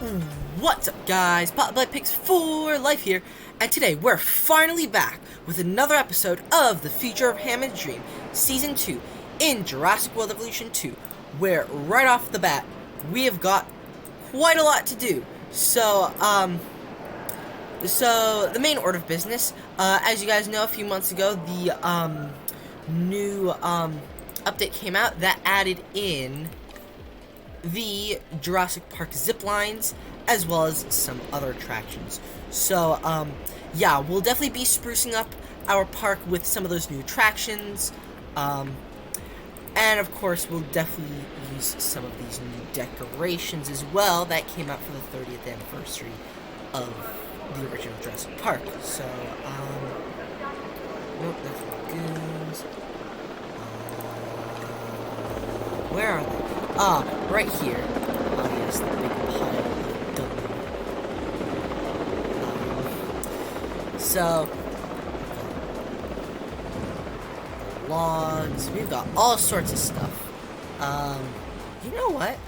What's up, guys? Bottai Picks for Life here, and today we're finally back with another episode of The Future of Hammond's Dream, Season 2, in Jurassic World Evolution 2, where right off the bat, we have got quite a lot to do. So the main order of business, as you guys know, a few months ago, the new update came out that added in the Jurassic Park ziplines, as well as some other attractions. So, yeah, we'll definitely be sprucing up our park with some of those new attractions, and of course, we'll definitely use some of these new decorations as well that came out for the 30th anniversary of the original Jurassic Park. So, nope, that's lagoons. Where are they? Ah, right here. Oh, yes, the big pile of dung. So, logs. We've got all sorts of stuff. You know what?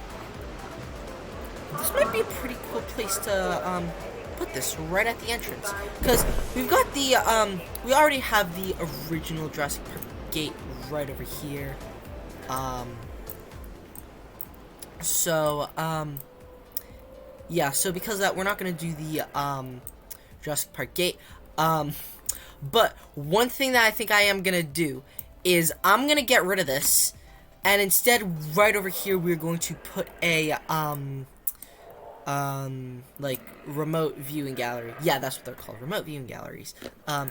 This might be a pretty cool place to, put this right at the entrance. Because we've got the, we already have the original Jurassic Park gate right over here. Yeah, so because of that, we're not going to do the, Jurassic Park gate, but one thing that I think I am going to do is I'm going to get rid of this, and instead, right over here, we're going to put a, like, remote viewing gallery. Yeah, that's what they're called, remote viewing galleries. So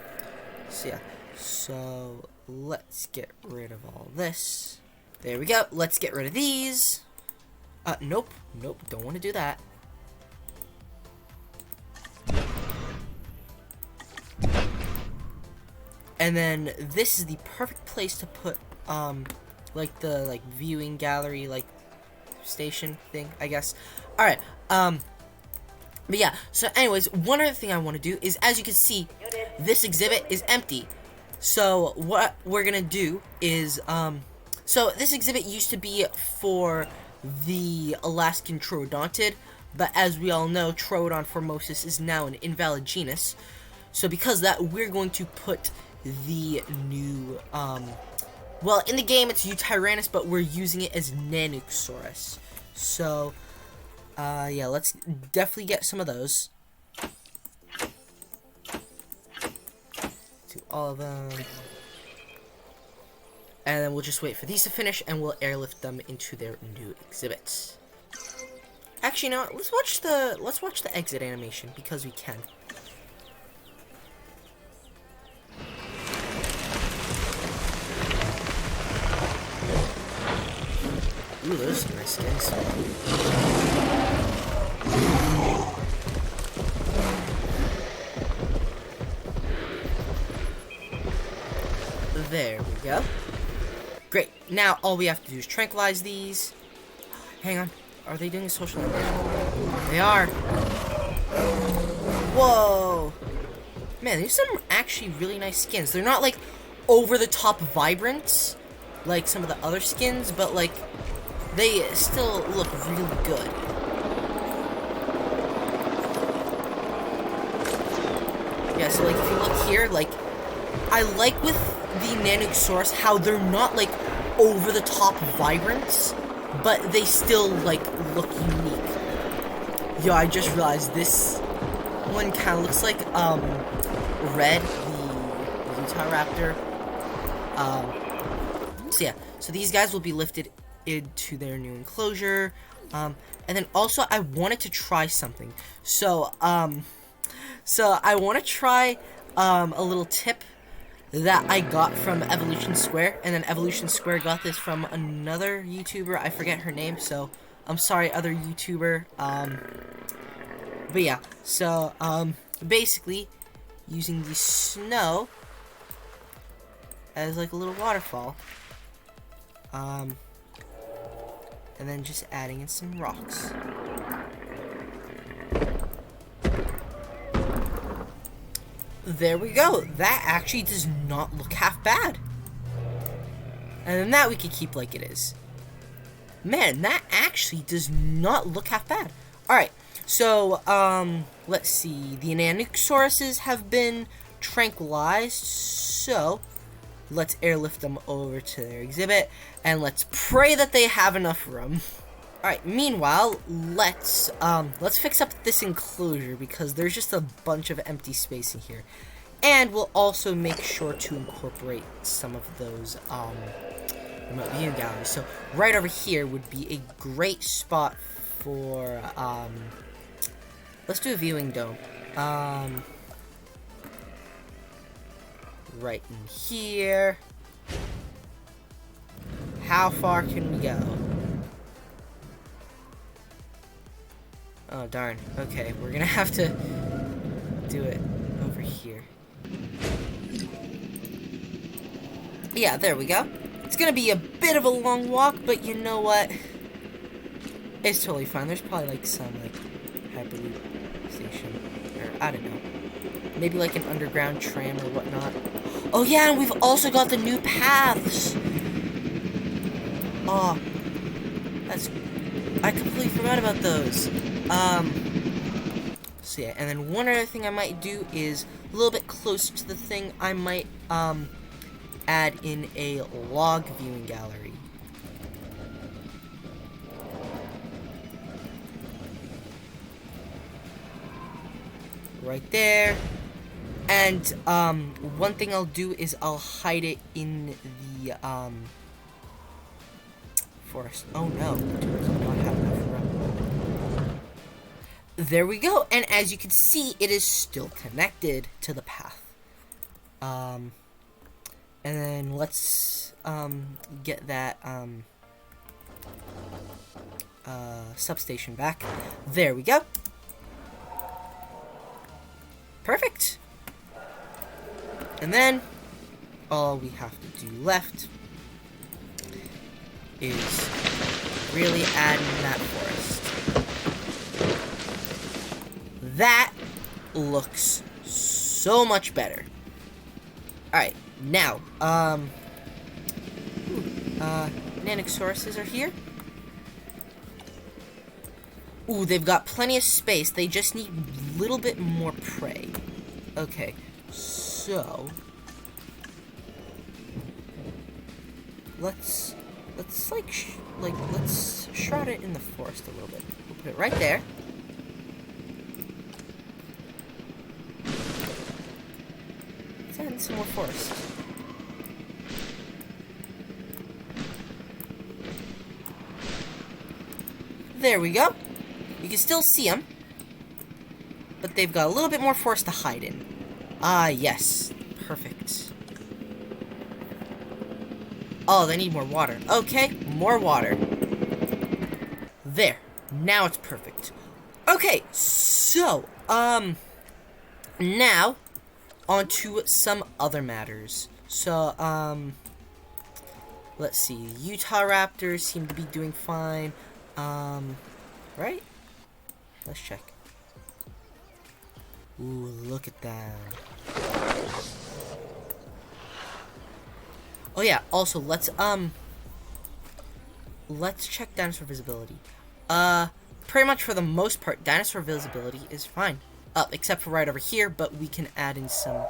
yeah, so let's get rid of all this. There we go, let's get rid of these. Nope, don't want to do that. And then this is the perfect place to put, like the, like, viewing gallery, like, station thing, I guess. Alright, but yeah, so anyways, one other thing I want to do is, as you can see, this exhibit is empty. So, what we're gonna do is, so this exhibit used to be for the Alaskan Troodontid, but as we all know, Troodon formosus is now an invalid genus. So because of that, we're going to put the new, well, in the game it's Tyrannus, but we're using it as Nanuqsaurus. So, yeah, let's definitely get some of those. To all of them. And then we'll just wait for these to finish, and we'll airlift them into their new exhibits. Actually, no, let's watch the exit animation because we can. Ooh, those are some nice skins. There we go. Great. Now, all we have to do is tranquilize these. Hang on. Are they doing a social animation? They are. Whoa. Man, these are some actually really nice skins. They're not, like, over-the-top vibrant, like some of the other skins, but, like, they still look really good. Yeah, so, like, if you look here, like, I like with the Nanuqsaurus how they're not, like, over-the-top vibrant, but they still, like, look unique. Yo, I just realized this one kind of looks like, Red, the Muttaburrasaurus. So yeah, so these guys will be lifted into their new enclosure, and then also I wanted to try something. So I want to try, a little tip that I got from Evolution Square, and then Evolution Square got this from another YouTuber, I forget her name, so I'm sorry, other YouTuber, but yeah, so, basically, using the snow as, like, a little waterfall, and then just adding in some rocks. There we go. That actually does not look half bad. And then that we could keep like it is. Man, that actually does not look half bad. Alright, So, let's see. The Nanuqsauruses have been tranquilized, so let's airlift them over to their exhibit, and let's pray that they have enough room. Alright, meanwhile, let's fix up this enclosure, because there's just a bunch of empty space in here. And we'll also make sure to incorporate some of those, remote viewing galleries. So, right over here would be a great spot for, let's do a viewing dome. Right in here. How far can we go? Oh, darn. Okay, we're gonna have to do it over here. Yeah, there we go. It's gonna be a bit of a long walk, but you know what? It's totally fine. There's probably, like, some, like, Hyperloop station. Or, I don't know. Maybe, like, an underground tram or whatnot. Oh, yeah, and we've also got the new paths! Oh, I completely forgot about those. So yeah, and then one other thing I might do is a little bit closer to the thing, I might, add in a log viewing gallery. Right there. And, one thing I'll do is I'll hide it in the, forest. Oh no, it does not have enough room. There we go, and as you can see, it is still connected to the path. And then let's, get that, substation back. There we go. Perfect. And then, all we have to do left is really add in that forest. That looks so much better. Alright, now, Nanuqsauruses are here. Ooh, they've got plenty of space. They just need a little bit more prey. Okay, so let's let's shroud it in the forest a little bit. We'll put it right there. Let's add in some more forest. There we go. You can still see them, but they've got a little bit more forest to hide in. Ah, yes. Perfect. Oh, they need more water. Okay, more water. There. Now it's perfect. Okay, so, now, on to some other matters. So, let's see. Utah-raptors seem to be doing fine. Right? Let's check. Ooh, look at that. Oh yeah, also let's check dinosaur visibility. Pretty much for the most part, dinosaur visibility is fine. Except for right over here, but we can add in some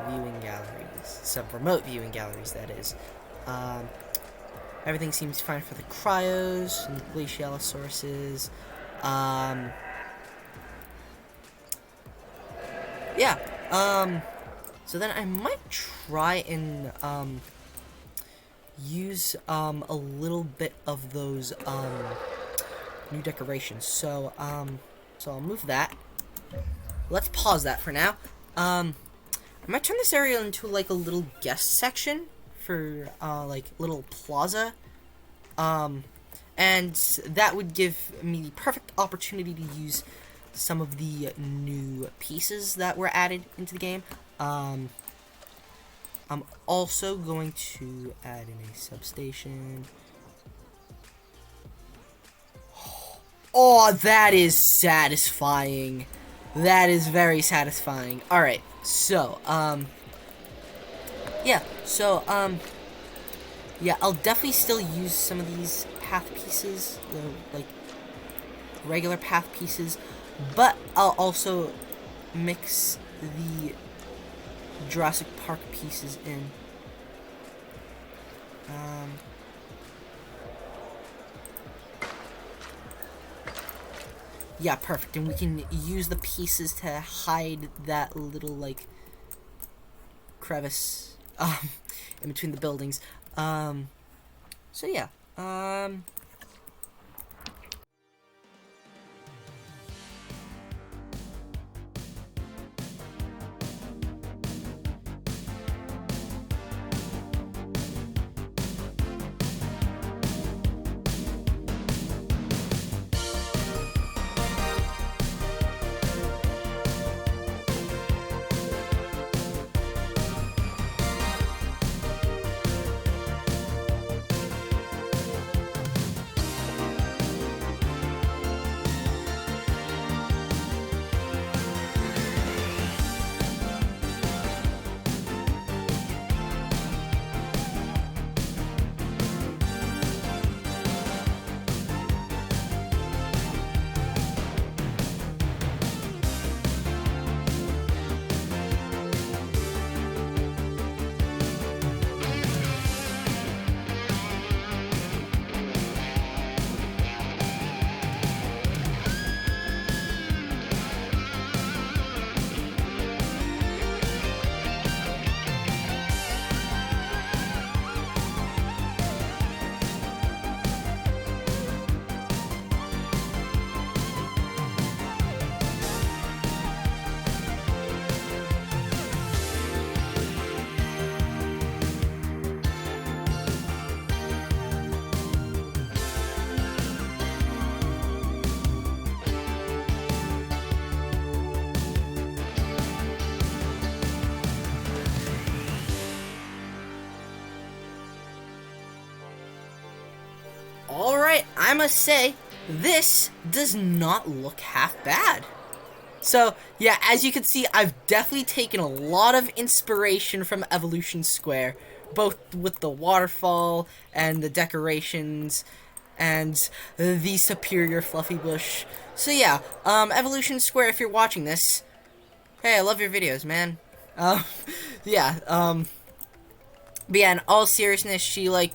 viewing galleries. Some remote viewing galleries, that is. Everything seems fine for the cryos and the glacialosauruses. Yeah, so then I might try and, use, a little bit of those, new decorations. So I'll move that. Let's pause that for now. I might turn this area into, like, a little guest section for, like, little plaza. And that would give me the perfect opportunity to use some of the new pieces that were added into the game. I'm also going to add in a substation. Oh, that is satisfying. That is very satisfying. Alright, so, yeah, so, yeah, I'll definitely still use some of these path pieces, like, regular path pieces, but I'll also mix the Jurassic Park pieces in. Yeah, perfect. And we can use the pieces to hide that little, like, crevice in between the buildings. So yeah. Alright, I must say, this does not look half bad. So, yeah, as you can see, I've definitely taken a lot of inspiration from Evolution Square, both with the waterfall and the decorations and the superior fluffy bush. So yeah, Evolution Square, if you're watching this, hey, I love your videos, man. Yeah, but yeah, in all seriousness, she, like,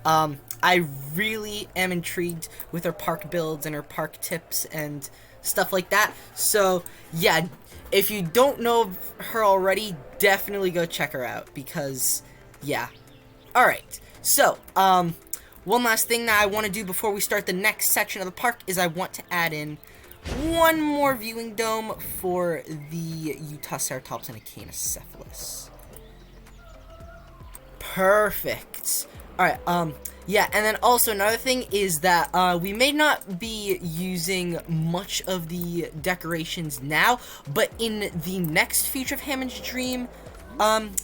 I really am intrigued with her park builds and her park tips and stuff like that. So, yeah, if you don't know her already, definitely go check her out, because, yeah. Alright, so, one last thing that I want to do before we start the next section of the park is I want to add in one more viewing dome for the Utaceratops and Echinocephalus. Perfect. Alright, yeah, and then also another thing is that we may not be using much of the decorations now, but in the next Future of Hammond's Dream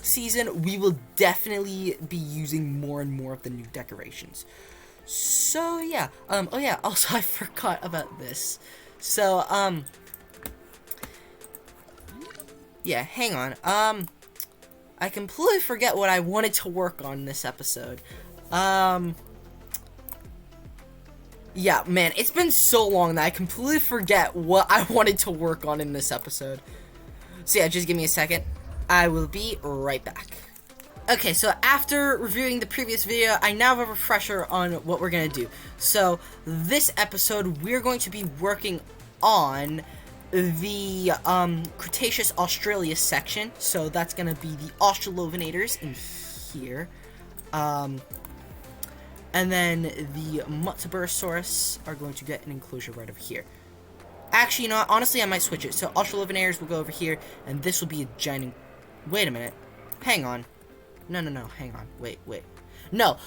season, we will definitely be using more and more of the new decorations. So yeah, oh yeah, also I forgot about this. So, yeah, hang on, I completely forget what I wanted to work on this episode. Yeah, man, it's been so long that I completely forget what I wanted to work on in this episode. So yeah, just give me a second. I will be right back. Okay, so after reviewing the previous video, I now have a refresher on what we're gonna do. So, this episode, we're going to be working on the, Cretaceous Australia section. So, that's gonna be the Australovenators in here. And then the Muttaburrasaurus are going to get an enclosure right over here. Actually, you know what? Honestly, I might switch it. So, Australovenators will go over here, and this will be a giant... Wait a minute. Hang on. No, hang on. Wait. No.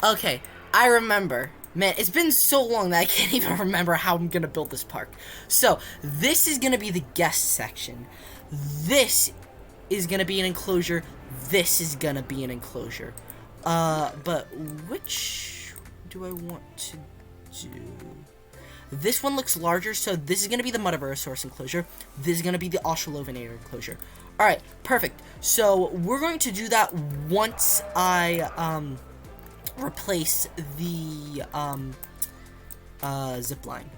Okay, I remember. Man, it's been so long that I can't even remember how I'm gonna build this park. So, this is gonna be the guest section. This is gonna be an enclosure. This is gonna be an enclosure. But which do I want to do? This one looks larger, so this is going to be the Muttaburrasaurus enclosure. This is going to be the Australovenator enclosure. Alright, perfect. So, we're going to do that once I, replace the, zipline.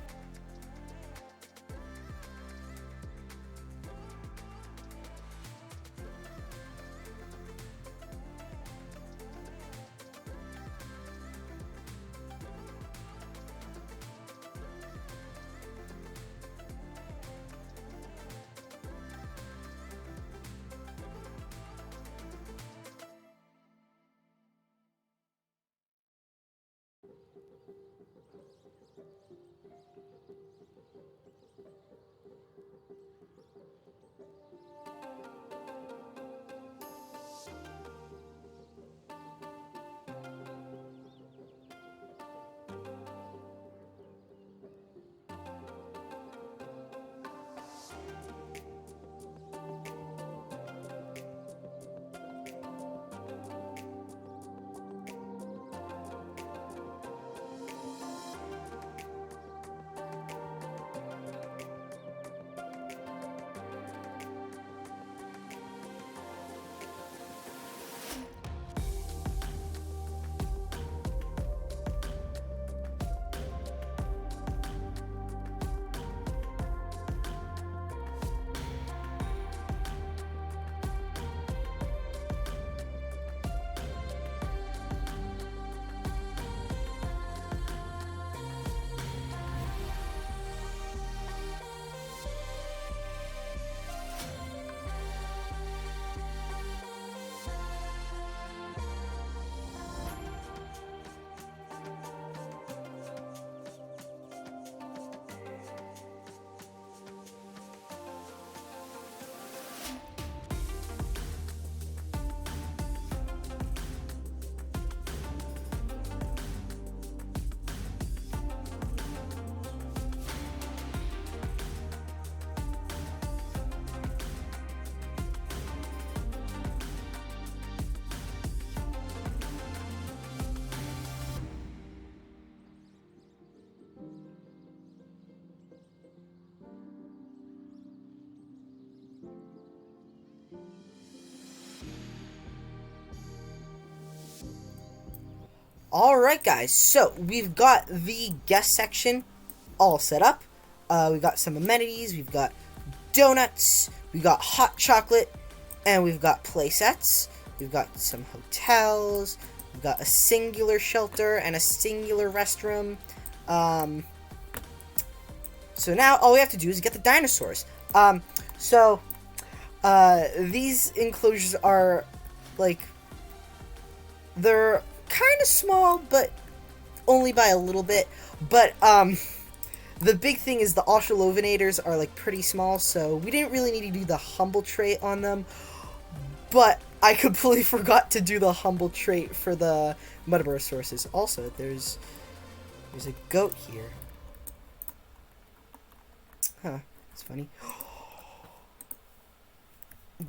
Alright guys, so we've got the guest section all set up. We've got some amenities, we've got donuts, we've got hot chocolate, and we've got play sets. We've got some hotels, we've got a singular shelter and a singular restroom. So now all we have to do is get the dinosaurs. These enclosures are, like, they're kind of small, but only by a little bit. But, the big thing is the Australovenators are, like, pretty small, so we didn't really need to do the humble trait on them. But I completely forgot to do the humble trait for the Muttaburrasaurus. Also, there's a goat here. Huh, it's funny.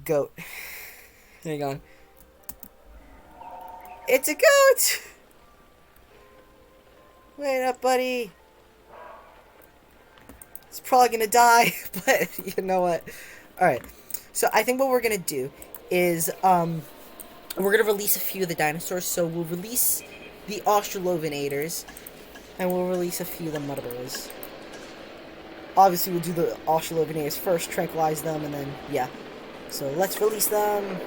Goat. Hang on. It's a goat! Wait up, buddy. It's probably gonna die, but you know what? Alright, so I think what we're gonna do is, we're gonna release a few of the dinosaurs. So we'll release the Australovenators, and we'll release a few of the Muttaburras. Obviously, we'll do the Australovenators first, tranquilize them, and then, yeah. So let's release them.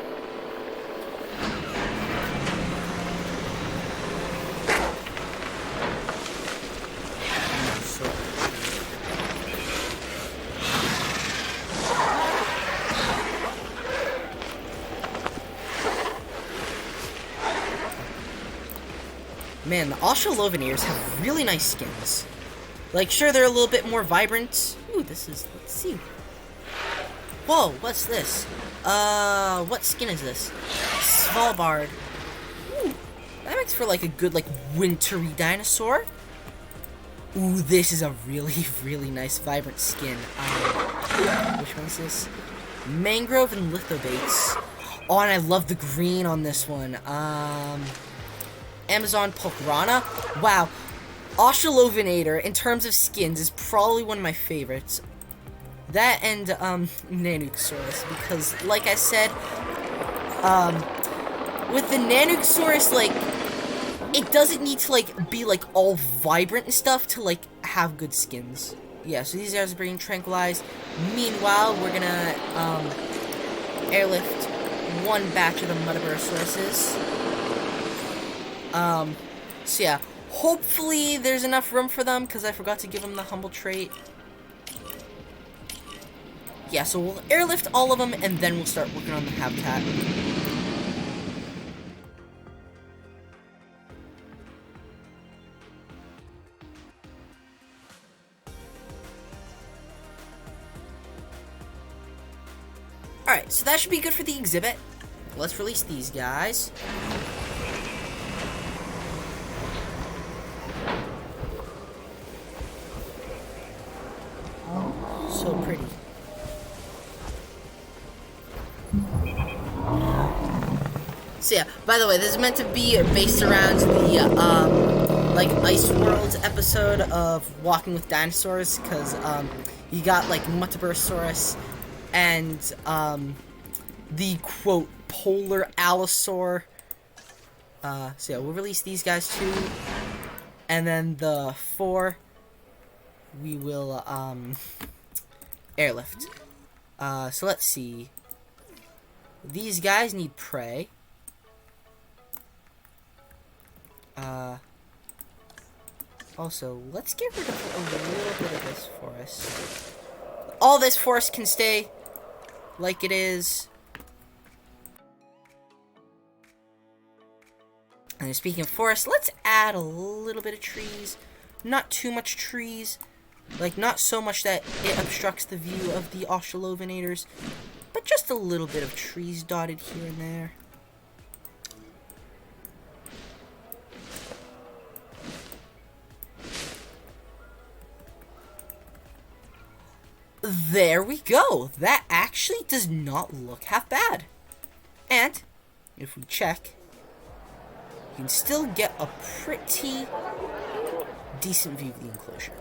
Man, the Australovenators have really nice skins. Like, sure, they're a little bit more vibrant. Ooh, this is, let's see. Whoa, what's this? What skin is this? Svalbard. Ooh, that makes for, like, a good, like, wintry dinosaur. Ooh, this is a really, really nice, vibrant skin. Which one is this? Mangrove and lithobates. Oh, and I love the green on this one. Amazon Pulchrana. Wow. Australovenator, in terms of skins, is probably one of my favorites. That and, Nanuqsaurus, because, like I said, with the Nanuqsaurus, like, it doesn't need to, like, be, like, all vibrant and stuff to, like, have good skins. Yeah, so these guys are being tranquilized. Meanwhile, we're gonna, airlift one batch of the Muttaburrasauruses. So yeah, hopefully there's enough room for them, because I forgot to give them the humble trait. Yeah, so we'll airlift all of them, and then we'll start working on the habitat. Alright, so that should be good for the exhibit. Let's release these guys. So pretty. So yeah, by the way, this is meant to be based around the, like, Ice World episode of Walking with Dinosaurs, because, you got, like, Muttaburrasaurus and, the, quote, polar allosaur. So yeah, we'll release these guys too. And then the 4, we will, airlift. So let's see. These guys need prey. Also, let's get rid of a little bit of this forest. All this forest can stay like it is. And speaking of forest, let's add a little bit of trees. Not too much trees. Like, not so much that it obstructs the view of the Australovenators, but just a little bit of trees dotted here and there. There we go. That actually does not look half bad. And if we check, you can still get a pretty decent view of the enclosure.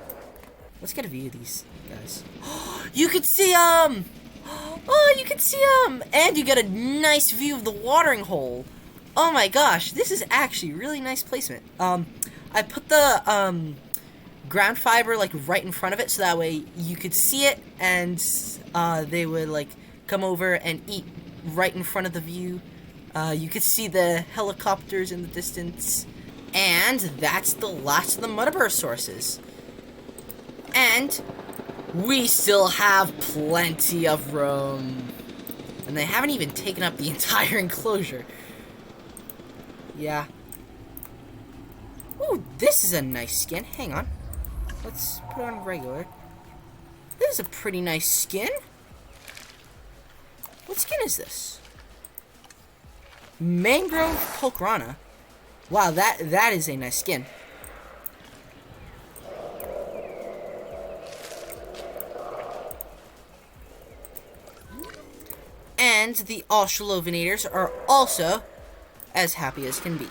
Let's get a view of these guys. You can see them! Oh, you can see them! And you get a nice view of the watering hole. Oh my gosh, this is actually really nice placement. I put the ground fiber like right in front of it, so that way you could see it, and they would like come over and eat right in front of the view. You could see the helicopters in the distance, and that's the last of the Muttaburrasaurus. And we still have plenty of room, and they haven't even taken up the entire enclosure. Yeah. Ooh, this is a nice skin. Hang on. Let's put on regular. This is a pretty nice skin. What skin is this? Mangrove Pulcrana. Wow, that is a nice skin. And the Australovenators are also as happy as can be.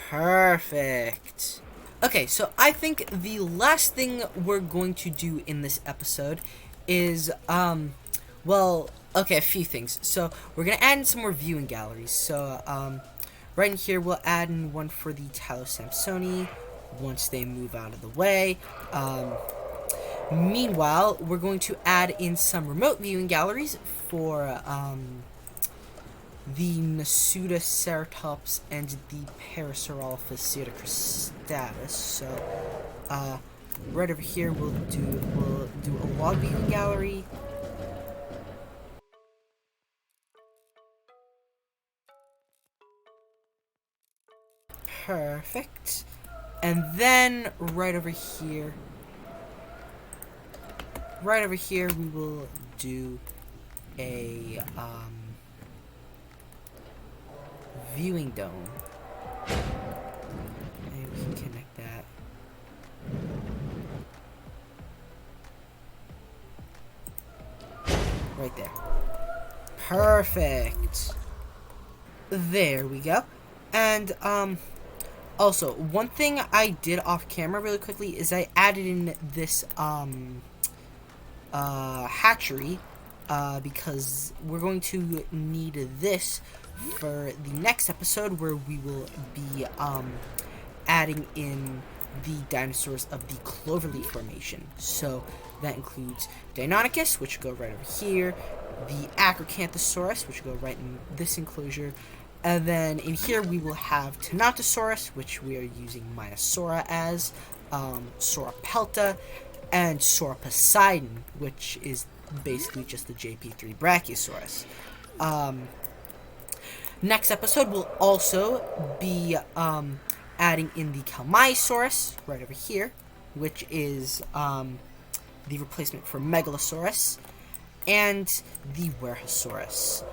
Perfect. Okay, so I think the last thing we're going to do in this episode is, well, okay, a few things. So we're going to add in some more viewing galleries. So, right in here, we'll add in one for the Tylosampsoni once they move out of the way. Meanwhile, we're going to add in some remote viewing galleries for, the Nanuqsaurus and the Parasaurolophus. So, right over here, we'll do a log viewing gallery. Perfect. And then right over here, we will do a viewing dome. Maybe we can connect that. Right there. Perfect. There we go. And also, one thing I did off camera really quickly is I added in this hatchery, because we're going to need this for the next episode, where we will be adding in the dinosaurs of the Cloverleaf Formation. So that includes Deinonychus, which will go right over here, the Acrocanthosaurus, which will go right in this enclosure, and then in here we will have Tenontosaurus, which we are using Minosaura as, Sauropelta, and Sauroposeidon, which is basically just the JP3 Brachiosaurus. Next episode, we'll also be adding in the Kalmaisaurus right over here, which is the replacement for Megalosaurus, and the Warehosaurus.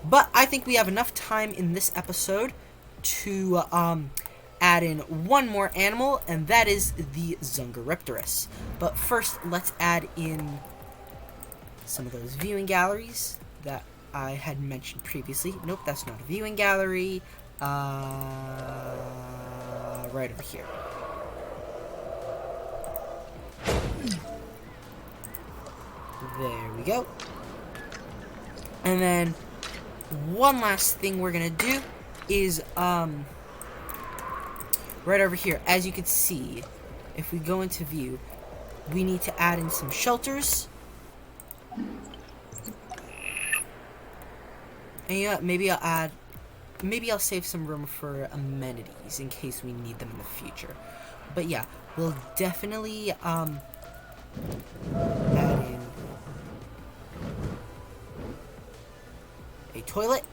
But I think we have enough time in this episode to add in one more animal, and that is the Dsungaripterus. But first, let's add in some of those viewing galleries that I had mentioned previously. Nope, that's not a viewing gallery. Right over here. There we go. And then one last thing we're gonna do is right over here. As you can see, if we go into view, we need to add in some shelters. And yeah, maybe I'll save some room for amenities in case we need them in the future. But yeah, we'll definitely add in a toilet.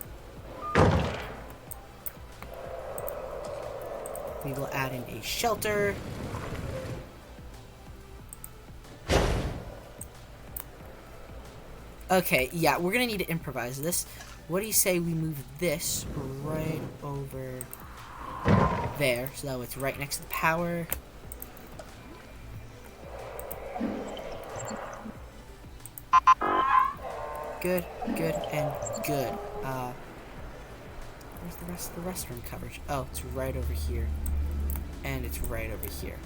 We will add in a shelter. Okay, yeah, we're gonna need to improvise this. What do you say we move this right over there, so that it's right next to the power? Good, good, and good. Where's the rest of the restroom coverage? Oh, it's right over here. And it's right over here.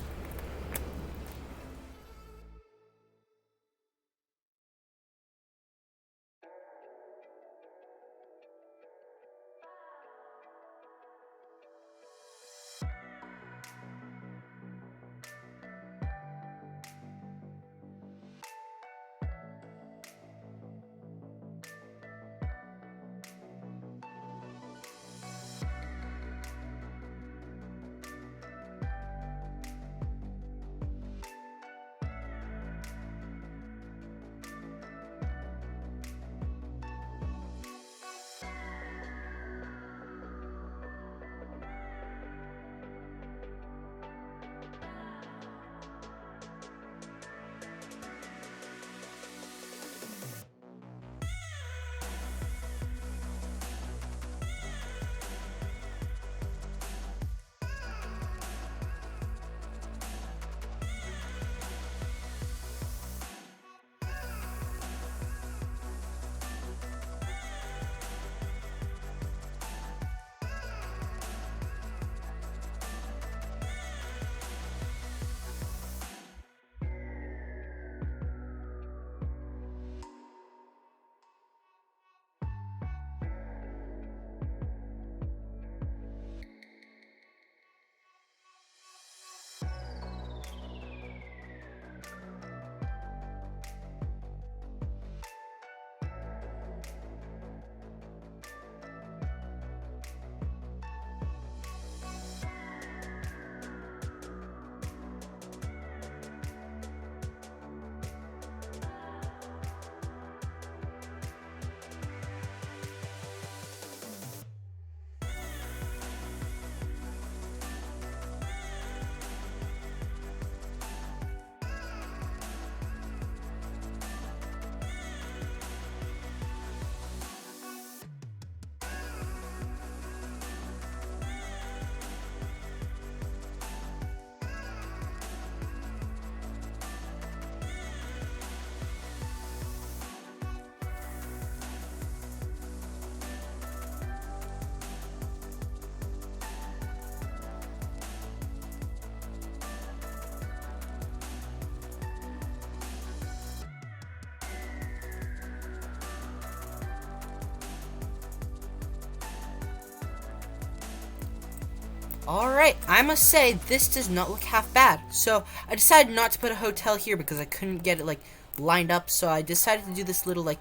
Alright, I must say, this does not look half bad. So, I decided not to put a hotel here because I couldn't get it, lined up. So, I decided to do this little,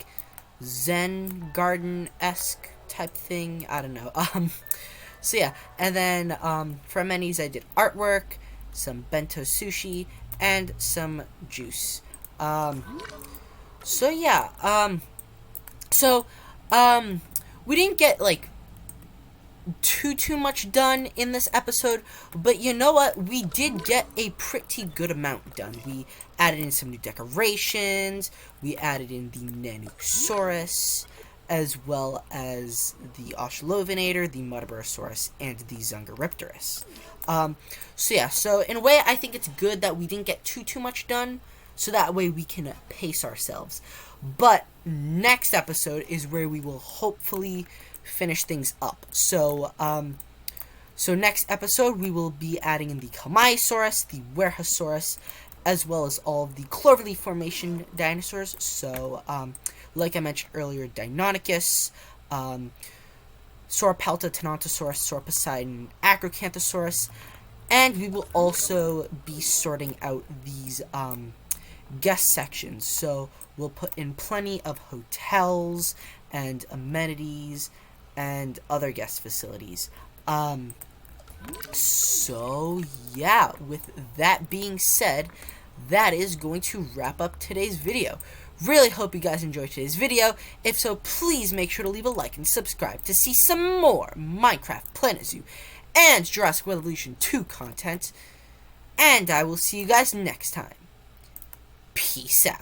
Zen garden-esque type thing. I don't know. So, yeah. And then, for amenities, I did artwork, some bento sushi, and some juice. So, yeah. We didn't get, too much done in this episode, but you know what? We did get a pretty good amount done. We added in some new decorations, we added in the Nanuqsaurus, as well as the Australovenator, the Muttaburrasaurus, and the Dsungaripterus. So in a way, I think it's good that we didn't get too much done, so that way we can pace ourselves. But next episode is where we will hopefully finish things up. So next episode we will be adding in the Kamaisaurus, the Werhasaurus, as well as all of the cloverleaf formation dinosaurs. So, like I mentioned earlier, Deinonychus, Sauropelta, Tenontosaurus, Sauroposeidon, Acrocanthosaurus, and we will also be sorting out these guest sections. So we'll put in plenty of hotels and amenities and other guest facilities. So yeah, with that being said, that is going to wrap up today's video. Really hope you guys enjoyed today's video. If so, please make sure to leave a like and subscribe to see some more Minecraft, Planet Zoo, and Jurassic World Evolution 2 content. And I will see you guys next time. Peace out.